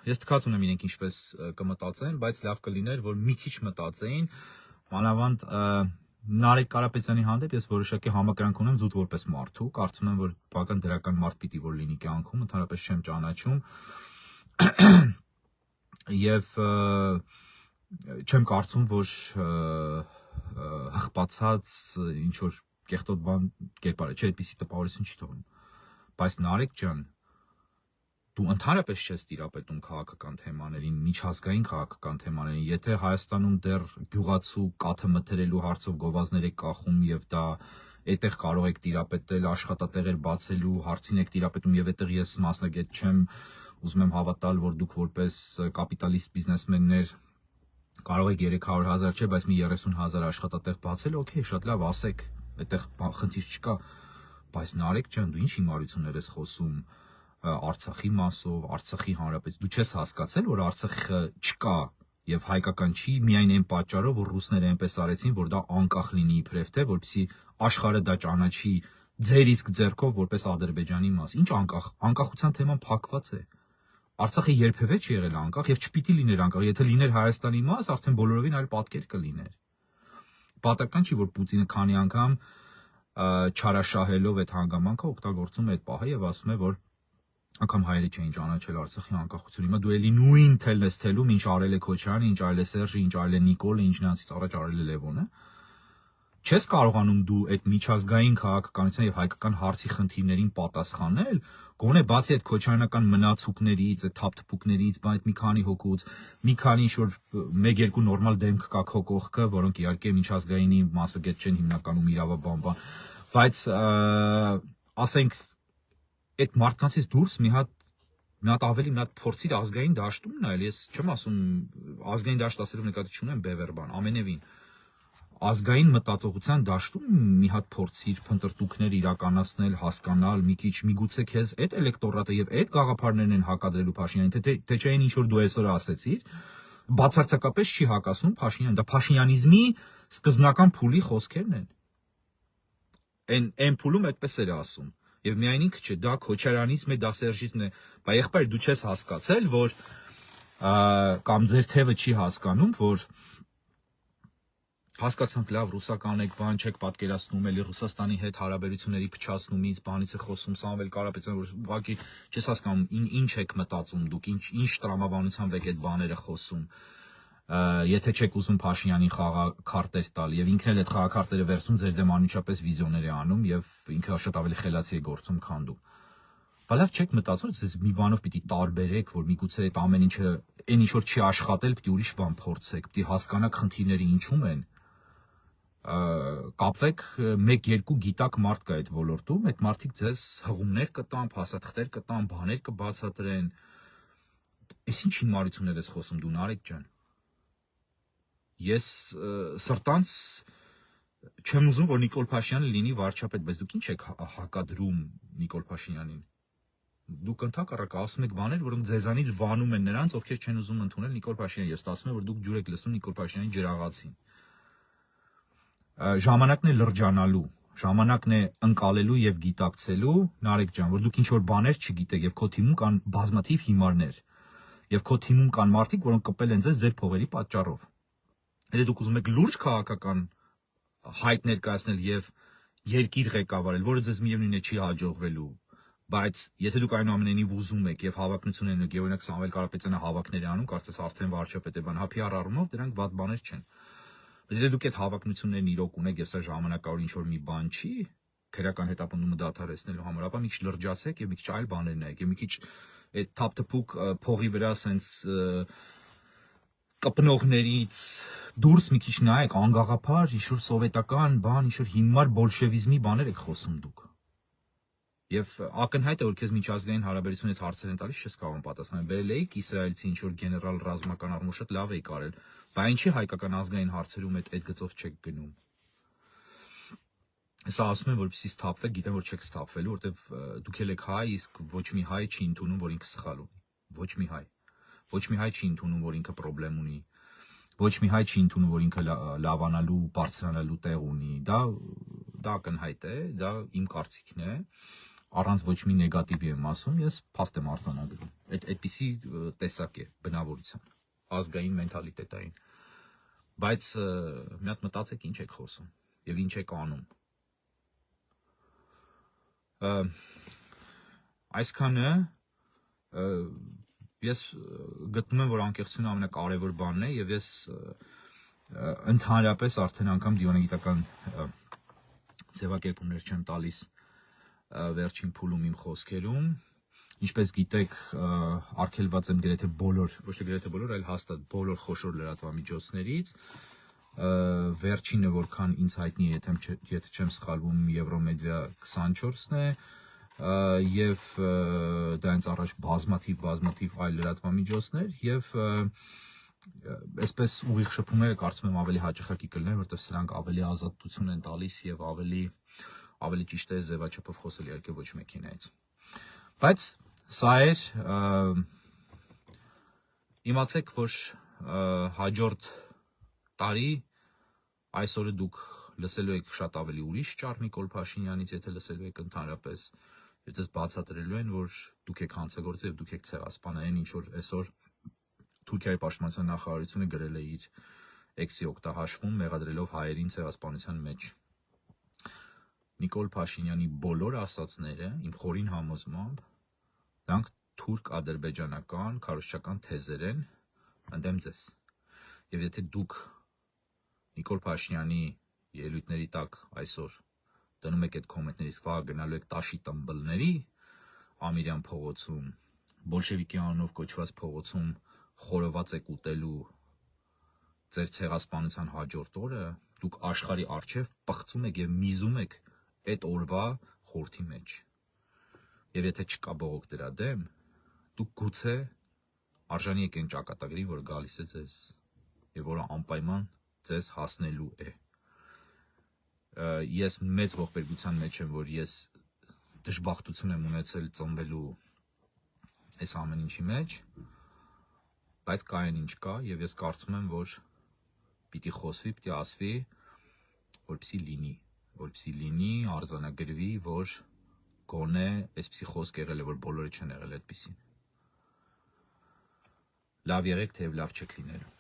ես թքած ունեմ իրենք ինչպես կմտածեն, բայց լավ կլիներ, որ մի քիչ մտածեին, մանավանդ Նարեկ Կարապետյանի հանդեպ ես որոշակի համակրանք ունեմ զուտ որպես մարդու, կարծում եմ, որ բավական դրական մարդ պիտի որ լինի կյանքում, ընդհանրապես չեմ ճանաչում եւ չեմ կարծում, որ հղպացած ինչ որ կեղտոտ բան կերպար է, չէ, այդպիսի տպավորություն չի թողնում, բայց Նարեկ ջան, դու ընդհանրապես չես տիրապետում քաղաքական թեմաներին, միջազգային քաղաքական թեմաներին, եթե Հայաստանում դեռ գյուղացու կաթը մթերելու հարցով գովազդներ եք կախում եւ դա այդտեղ կարող եք տիրապետել, աշխատատեղեր բացելու հարցին եք տիրապետում եւ այդտեղ ես մասնագետ չեմ, ուզում եմ հավատալ, որ դուք որպես կապիտալիստ բիզնեսմեններ կարող եք 300,000 չէ, բայց մի 30,000 աշխատատեղ բացել, օքեյ, շատ լավ, ասեք, այդտեղ խնդիր չկա, բայց Նարեկ ջան, դու ինչ հիմարություններ ես խոսում Արցախի մասով, Արցախի հանրապետ, դու չես հասկացել, որ Արցախը չկա եւ հայկական չի միայն այն պատճառով, որ ռուսները այնպես արեցին, որ դա անկախ լինի իբրև թե, որպեսզի աշխարհը դա ճանաչի ձեր իսկ ձեռքով որպես Ադրբեջանի մաս։ Ինչ անկախության թեման փակված է։ Արցախը երբևէ չի եղել անկախ եւ չպիտի լիներ անկախ, եթե լիներ Հայաստանի մաս, արդեն բոլորովին այլ պատկեր կլիներ։ Պատահական չի, որ Պուտինը քանի անգամ չարաշահելով այդ հանգամանքը օգտագործում է այդ պահը եւ ասում է, որ անգամ հայերը չէին ճանաչել Արցախի անկախությունը։ Հիմա դու էլի նույն թելն ես թելում, ինչ արել է Քոչարյանը, ինչ արել է Սերժը, ինչ արել է Նիկոլը, ինչ նրանցից առաջ արել է Լևոնը։ Չես կարողանում դու այդ միջազգային քաղաքականության եւ հայկական հարցի խնդիրներին պատասխանել, գոնե բացի այդ քոչարյանական մնացուկներից, այդ թափթփուկներից, բայց մի քանի հոգուց, մի քանի ինչ-որ 1-2 նորմալ դեմք կա քո կողքը, որոնք իհարկե միջազգայինի մասնագետ չեն հիմնականում իրավաբան, բայց ասենք այդ մարդկանցից դուրս մի հատ ավելի մի հատ փորձիր ազգային դաշտում նայել, ես չեմ ասում ազգային դաշտ ասելով նկատի չունեմ բևեռ բան, ամենևին ազգային մտածողության դաշտում մի հատ փորձիր փնտրտուքներ իրականացնել, հասկանալ, մի քիչ միգուցե քեզ այդ էլեկտորատը եւ այդ գաղափարներն են հակադրելու Փաշինյանին, թե չէ ինչ որ դու այսօր ասեցիր, բացարձակապես չի հակասում Փաշինյանին, դա փաշինյանիզմի սկզբնական փուլի խոսքերն են։ Այն փուլում այդպես էր ասում։ Եվ միայն ինքը չէ, դա Քոչարյանիզմ է, դա Սերժիզմն է, բայց եղբայր դու չես հասկացել, որ կամ ձեր թևը չի հասկանում, որ հասկացանք լավ ռուսական եք բան չեք պատկերացնում էլի Ռուսաստանի հետ հարաբերությունների փչացնումից, բանից է խոսում Սամվել Կարապետյան, որ ուղղակի չես հասկանում ինչ եք մտածում դուք, ինչ տրամաբանությամբ եք այդ բաները խոսում։ Եթե չեք ուզում Փաշինյանին խաղաքարտեր տալ եւ ինքն էլ այդ խաղաքարտերը վերցնում ձեր դեմ անմիջապես վիդեոներ է անում եւ ինքը շատ ավելի խելացի է գործում, քան դուք։ Բայց լավ չեք մտածում, ձեզ մի բանով պիտի տարբերեք, որ միգուցե այդ ամեն ինչը այն ինչ որ չի աշխատել, պիտի ուրիշ բան փորձեք, պիտի հասկանաք խնդիրները ինչում են։ Կապվեք 1-2 գիտակ մարդ կա այդ ոլորտում, այդ մարդիկ ձեզ հղումներ կտան, փաստաթղթեր կտան, բաներ կբացատրեն։ Էս ինչ հիմարություններ ես խոսում դու Նարեկ ջան։ Ես սրտանց չեմ ուզում, որ Նիկոլ Փաշինյանը լինի վարչապետ, բայց դուք ինչ եք հակադրում Նիկոլ Փաշինյանին։ Դուք ընդհակառակը ասում եք բաներ, որոնք ձեզանից վանում են նրանց, ովքեր չեն ուզում ընդունել Նիկոլ Փաշինյանին։ Ես ասում եմ, որ դուք ջուր եք լսում Նիկոլ Փաշինյանի ջրաղացին։ Ժամանակն է լրջանալու, ժամանակն է ընկալելու եւ գիտակցելու, Նարեկ ջան, որ դուք ինչ որ բաներ չգիտեք եւ քո թիմում կան բազմաթիվ հիմարներ եւ քո թիմում կան մարդիկ, որոնք կպել են ձեզ ձեր փողերի պատճառով։ Եթե դուք ուզում եք լուրջ քաղաքական հայտ ներկայացնել եւ երկիր ղեկավարել, որը ձեզ միևնույն է չի հաջողվելու, բայց եթե դուք այնուամենայնիվ ուզում եք եւ հավակնություն ունեք, եւ օրինակ Սամվել Կարապետյանը հավակներ է անում, կարծես արդեն վարչապետ է բան, հապի առումով դրանք վատ բաներ չեն։ Բայց եթե դուք այդ հավակնություններն իրոք ունեք եւ սա ժամանակավոր ինչ որ մի բան չի, քրեական հետապնդումը դադարեցնելու համար, ապա մի քիչ լրջացեք եւ մի քիչ այլ բաներ նայեք, եւ մի քիչ այդ թափթփուկ փողի վրա սենց կպնողներից դուրս մի քիչ նայեք, անգաղափար, ինչ-որ սովետական բան, ինչ-որ հիմար բոլշևիզմի բաներ եք խոսում դուք։ Եվ ակնհայտ է, որ քեզ միջազգային հարաբերությունից հարցեր են տալիս, չես կարող պատասխանել։ Բերել էիք իսրայելցի ինչ-որ գեներալ ռազմական առումով շատ լավ էի կարել, բայց ինչի հայկական ազգային հարցերում այդ գծով չեք գնում։ Սա ասում են, որպեսզի սթափվեք, գիտեմ, որ չեք սթափվելու, որովհետև դուք եք հայ, իսկ ոչ մի հայ չի ընդունում, որ ինքը սխալ ունի։ Ոչ մի հայ։ Ոչ մի հայ չի ընդունում, որ ինքը պրոբլեմ ունի։ Ոչ մի հայ չի ընդունում, որ ինքը լավանալու, բարձրանալու տեղ ունի։ Դա ակնհայտ է, դա իմ կարծիքն է։ Առանց ոչ մի նեգատիվի եմ ասում, ես փաստ եմ արձանագրում։ Այդպիսի տեսակ է բնավորության, ազգային մենթալիտետային։ Բայց մի հատ մտածեք ինչ եք խոսում եւ ինչ եք անում։ Այսքանը ես գտնում եմ, որ անկեղծությունը ամենակարևոր բանն է եւ ես ընդհանրապես արդեն անգամ դիվանագիտական ձևակերպումներ չեմ տալիս վերջին փուլում իմ խոսքերում, ինչպես գիտեք, արգելված եմ գրեթե բոլոր, ոչ թե գրեթե բոլոր, այլ հաստատ բոլոր խոշոր լրատվամիջոցներից, վերջինը որքան ինձ հայտնի է, եթե չեմ սխալվում, Եվրոմեդիա 24-ն է, եւ դա ինձ առաջ բազմաթիվ այլ լրատվամիջոցներ եւ այսպես ուղիղ շփումները կարծում եմ ավելի հաճախակի կլինեն, որտեղ սրանք ավելի ազատություն են տալիս եւ ավելի ճիշտ է ձևաչափով խոսել իհարկե ոչ մեքենայից։ Բայց սա էր իմացեք, որ հաջորդ տարի այսօրը դուք լսելու եք շատ ավելի ուրիշ ճառ Նիկոլ Փաշինյանից, եթե լսելու եք ընդհանրապես, եւ ձեզ բացատրելու են, որ դուք եք հանցագործը եւ դուք եք ցեղասպանային, ինչ որ այսօր Թուրքիայի պաշտպանության նախարարությունը գրել է իր էքսի օգտահաշվում, մեղադրելով հայերին ցեղասպանության մեջ։ Նիկոլ Փաշինյանի բոլոր ասածները, իմ խորին համոզմամբ, դրանք թուրք-ադրբեջանական քարոզչական թեզեր են ընդդեմ ձեզ։ Եվ եթե դուք Նիկոլ Փաշինյանի ելույթների տակ այսօր դնում եք այդ կոմենտներից, վաղ գնալու եք Տաշի տմբլների Ամիրյան փողոցում, բոլշևիկի անունով կոչված փողոցում խորոված եք ուտելու ձեր ցեղասպանության հաջորդ օրը, դուք աշխարհի առջև պղծում եք եւ միզում եք այդ օրվա խորթի մեջ։ Եվ եթե չկա բողոք դրա դեմ, դուք գուցե արժանի եք այն ճակատագրի, որ գալիս է ձեզ եւ որը անպայման ձեզ հասնելու է։ Ես մեծ ողբերգության մեջ եմ, որ ես դժբախտություն եմ ունեցել ծնվելու այս ամեն ինչի մեջ, բայց կա այն ինչ կա եւ ես կարծում եմ, որ պիտի խոսվի, պիտի ասվի, որպեսզի լինի, արձանագրվի, որ գոնե այսպիսի խոսք եղել է, որ բոլորը չեն եղել այդպիսին։ Լավ եղեք, թեև լավ չեք լինելու։